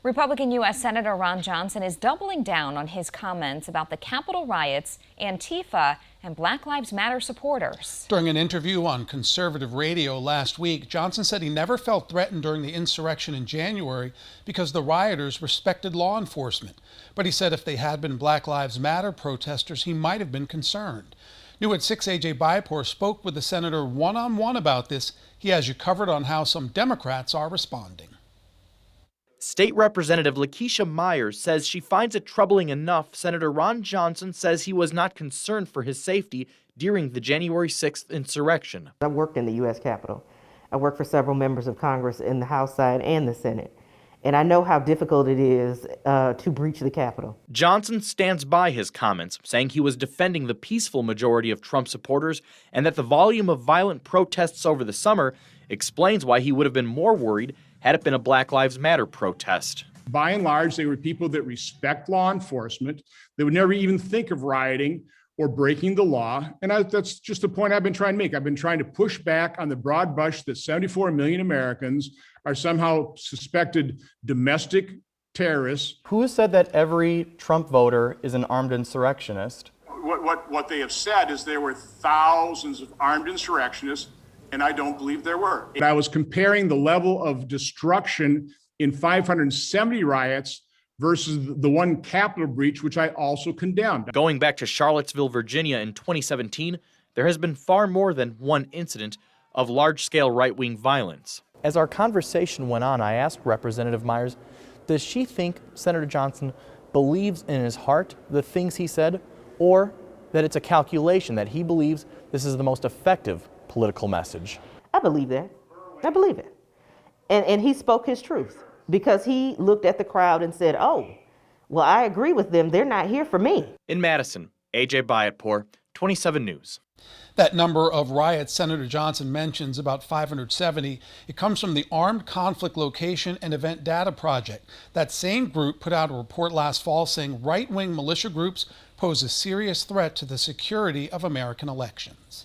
Republican U.S. Senator Ron Johnson is doubling down on his comments about the Capitol riots, Antifa, and Black Lives Matter supporters. During an interview on conservative radio last week, Johnson said he never felt threatened during the insurrection in January because the rioters respected law enforcement. But he said if they had been Black Lives Matter protesters, he might have been concerned. New at 6 AJ Byapor spoke with the senator one-on-one about this. He has you covered on how some Democrats are responding. State Representative Lakeisha Myers says she finds it troubling enough Senator Ron Johnson says he was not concerned for his safety during the January 6th insurrection. I worked in the U.S. Capitol. I worked for several members of Congress in the House side and the Senate. And I know how difficult it is to breach the Capitol. Johnson stands by his comments, saying he was defending the peaceful majority of Trump supporters and that the volume of violent protests over the summer explains why he would have been more worried had it been a Black Lives Matter protest. By and large, they were people that respect law enforcement. They would never even think of rioting or breaking the law. And that's just the point I've been trying to make. I've been trying to push back on the broad brush that 74 million Americans are somehow suspected domestic terrorists. Who has said that every Trump voter is an armed insurrectionist? What they have said is there were thousands of armed insurrectionists, and I don't believe there were. And I was comparing the level of destruction in 570 riots versus the one Capitol breach, which I also condemned. Going back to Charlottesville, Virginia in 2017, there has been far more than one incident of large-scale right-wing violence. As our conversation went on, I asked Representative Myers, does she think Senator Johnson believes in his heart the things he said, or that it's a calculation that he believes this is the most effective political message? I believe that. I believe it. And he spoke his truth because he looked at the crowd and said, oh, well, I agree with them. They're not here for me. In Madison, AJ Byapor, 27 News. That number of riots Senator Johnson mentions, about 570, it comes from the Armed Conflict Location and Event Data Project. That same group put out a report last fall saying right-wing militia groups pose a serious threat to the security of American elections.